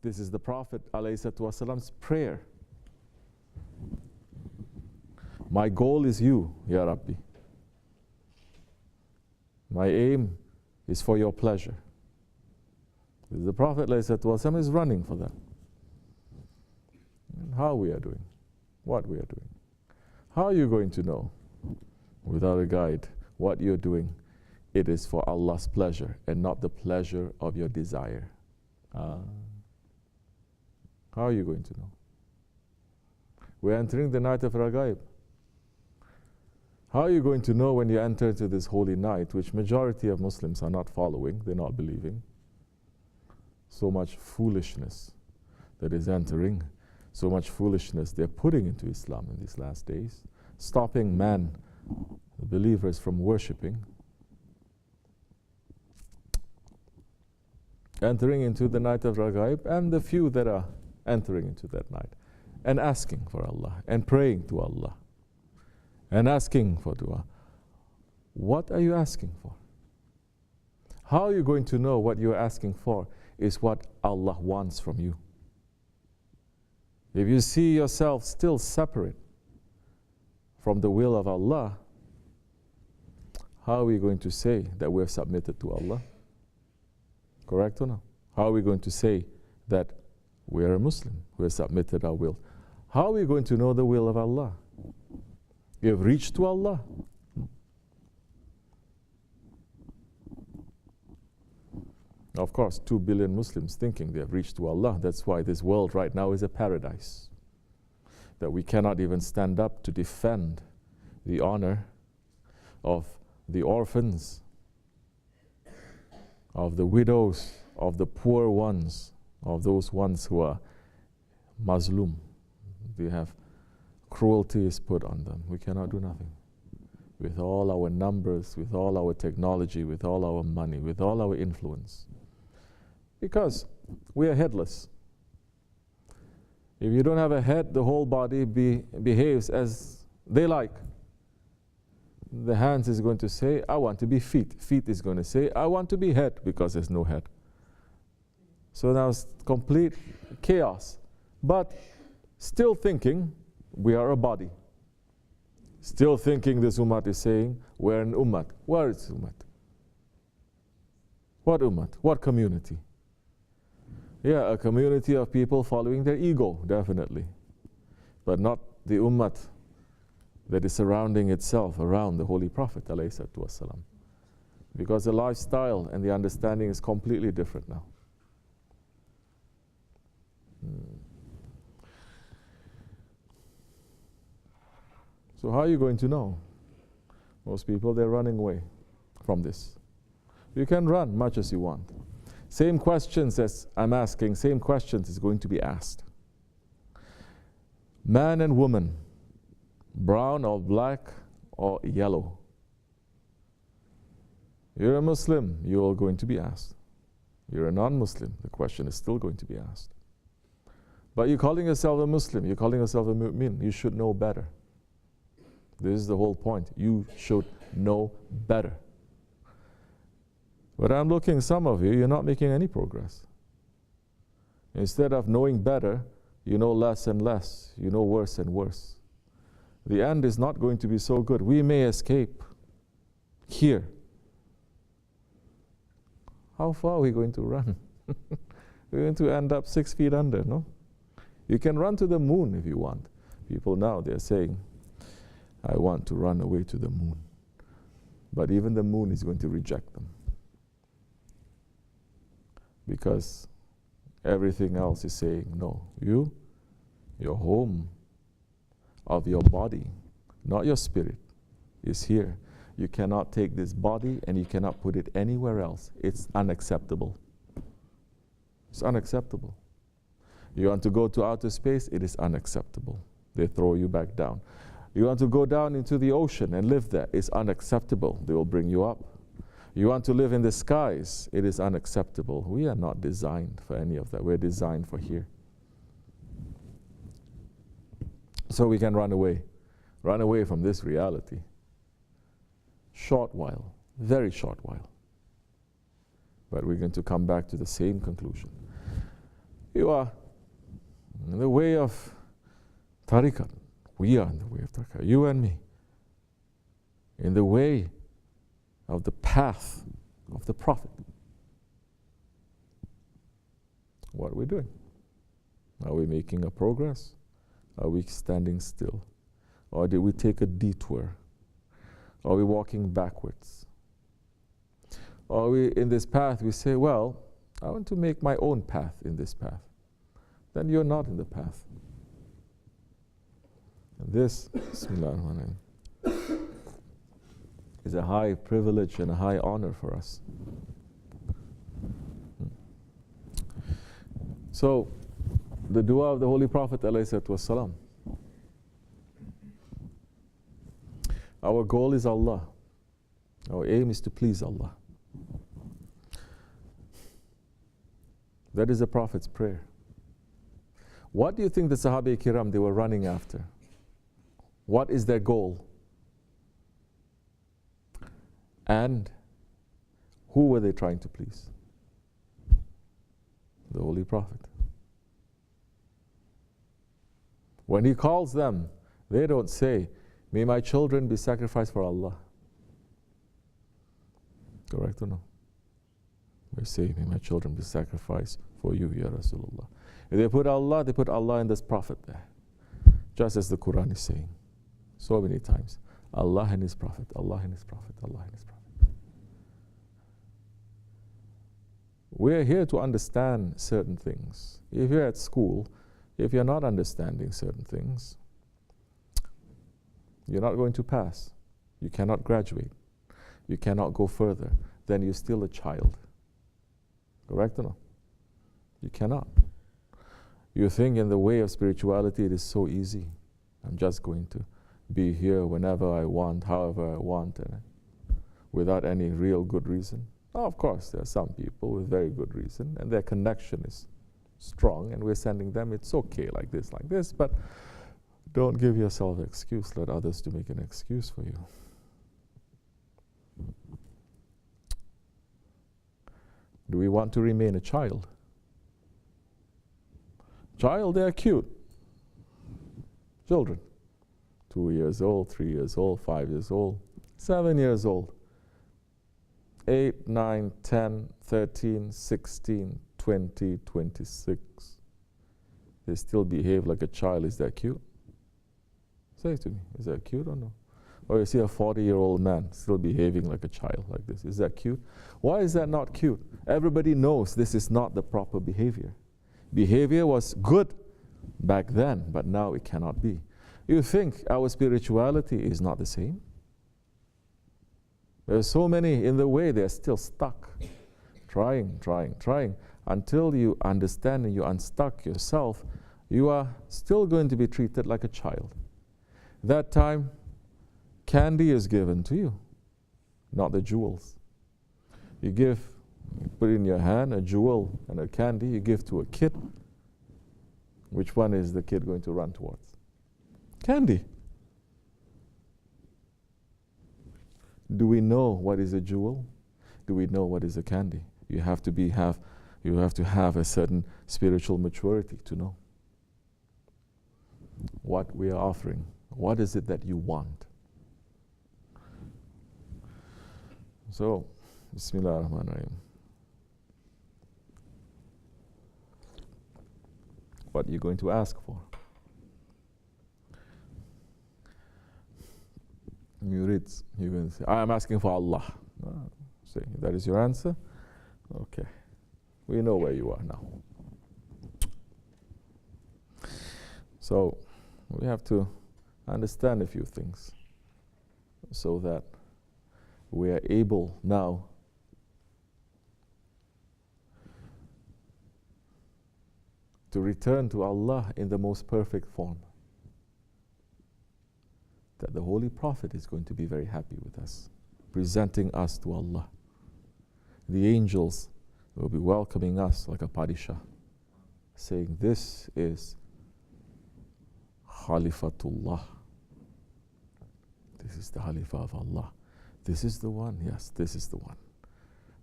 This is the Prophet ﷺ's prayer. My goal is you, Ya Rabbi. My aim is for your pleasure. The Prophet ﷺ is running for that. And how we are doing, what we are doing. How are you going to know, without a guide, what you're doing? It is for Allah's pleasure and not the pleasure of your desire. How are you going to know? We're entering the night of Ragaib. How are you going to know when you enter into this holy night, which majority of Muslims are not following, they're not believing? So much foolishness that is entering, so much foolishness they're putting into Islam in these last days, stopping man, the believers, from worshipping, entering into the night of Ragaib, and the few that are entering into that night, and asking for Allah, and praying to Allah, and asking for dua. What are you asking for? How are you going to know what you're asking for is what Allah wants from you? If you see yourself still separate from the will of Allah, how are we going to say that we have submitted to Allah? Correct or no? How are we going to say that we are a Muslim, we have submitted our will? How are we going to know the will of Allah? You have reached to Allah. Of course, 2 billion Muslims thinking they have reached to Allah. That's why this world right now is a paradise. That we cannot even stand up to defend the honor of the orphans, of the widows, of the poor ones, of those ones who are Mazlum. They have cruelty is put on them. We cannot do nothing. With all our numbers, with all our technology, with all our money, with all our influence. Because we are headless. If you don't have a head, the whole body behaves as they like. The hands is going to say, I want to be feet. Feet is going to say, I want to be head, because there's no head. So now it's complete chaos. But still thinking we are a body. Still thinking this ummah is saying we're an ummah. Where is ummah? What ummah? What community? Yeah, a community of people following their ego, definitely. But not the ummah that is surrounding itself around the Holy Prophet ﷺ. Because the lifestyle and the understanding is completely different now. So how are you going to know? Most people, they're running away from this. You can run much as you want. Same questions as I'm asking, same questions is going to be asked. Man and woman, brown or black or yellow. You're a Muslim, you're going to be asked. You're a non-Muslim, the question is still going to be asked. But you're calling yourself a Muslim, you're calling yourself a mu'min, you should know better. This is the whole point. You should know better. But I'm looking, some of you, you're not making any progress. Instead of knowing better, you know less and less. You know worse and worse. The end is not going to be so good. We may escape here. How far are we going to run? We're going to end up 6 feet under, no? You can run to the moon if you want. People now, they're saying, I want to run away to the moon. But even the moon is going to reject them. Because everything else is saying, no, your home of your body, not your spirit, is here. You cannot take this body and you cannot put it anywhere else. It's unacceptable. It's unacceptable. You want to go to outer space, it is unacceptable. They throw you back down. You want to go down into the ocean and live there, it's unacceptable. They will bring you up. You want to live in the skies, it is unacceptable. We are not designed for any of that. We're designed for here. So we can run away from this reality. Short while, very short while. But we're going to come back to the same conclusion. You are in the way of tariqat. We are in the way of tariqat, you and me. In the way of the path of the Prophet. What are we doing? Are we making a progress? Are we standing still? Or did we take a detour? Are we walking backwards? Or are we in this path, we say, well, I want to make my own path in this path. Then you're not in the path. And this, Bismillahir-Rahmanir-Rahim, is a high privilege and a high honor for us. So, the dua of the Holy Prophet ﷺ. Our goal is Allah. Our aim is to please Allah. That is the Prophet's prayer. What do you think the Sahaba-i-Kiram they were running after? What is their goal? And who were they trying to please? The Holy Prophet. When he calls them, they don't say, may my children be sacrificed for Allah. Correct or no? They say, may my children be sacrificed for you, Ya Rasulullah. If they put Allah and this Prophet there. Just as the Quran is saying so many times. Allah and His Prophet, Allah and His Prophet, Allah and His Prophet. We're here to understand certain things. If you're at school, if you're not understanding certain things, you're not going to pass. You cannot graduate. You cannot go further. Then you're still a child. Correct or no? You cannot. You think in the way of spirituality it is so easy. I'm just going to be here whenever I want, however I want, and without any real good reason. Now, of course, there are some people with very good reason, and their connection is strong, and we're sending them, it's okay like this, but don't give yourself an excuse. Let others to make an excuse for you. Do we want to remain a child? Child, they're cute. Children. 2 years old, 3 years old, 5 years old, 7 years old. 8, 9, 10, 13, 16, 20, 26. They still behave like a child. Is that cute? Say it to me. Is that cute or no? Or you see a 40-year-old man still behaving like a child like this. Is that cute? Why is that not cute? Everybody knows this is not the proper behavior. Behavior was good back then, but now it cannot be. You think our spirituality is not the same? There are so many in the way, they're still stuck. Trying, until you understand and you unstuck yourself, you are still going to be treated like a child. That time, candy is given to you, not the jewels. You put in your hand a jewel and a candy, you give to a kid. Which one is the kid going to run towards? Candy. Do we know what is a jewel? Do we know what is a candy? You have to have a certain spiritual maturity to know what we are offering. What is it that you want? So, Bismillahir-Rahmanir-Rahim. What are you going to ask for? You're going to say, I am asking for Allah. Say, that is your answer? Okay. We know where you are now. So, we have to understand a few things so that we are able now to return to Allah in the most perfect form. That the Holy Prophet is going to be very happy with us, presenting us to Allah. The angels will be welcoming us like a padishah, saying, this is Khalifatullah. This is the Khalifah of Allah. This is the one, yes, this is the one.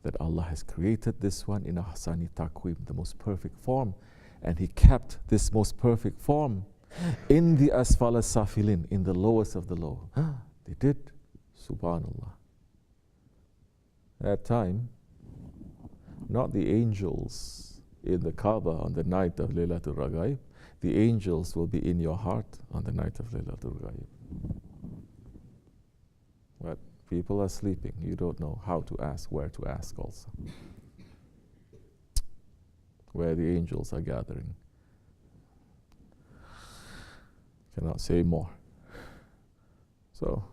That Allah has created this one in a Ahsani Taqweem, the most perfect form. And he kept this most perfect form in the asfal as-safilin, in the lowest of the low. They did. Subhanallah. That time, not the angels in the Kaaba on the night of Laylatul Raghaib, the angels will be in your heart on the night of Laylatul Raghaib. But people are sleeping. You don't know how to ask, where to ask also. Where the angels are gathering. Cannot say more. So,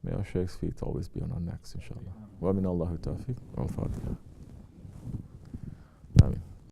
may our Shaykh's feet always be on our necks, inshallah. Wa min Allahu tawfiq. Al-Fatiha.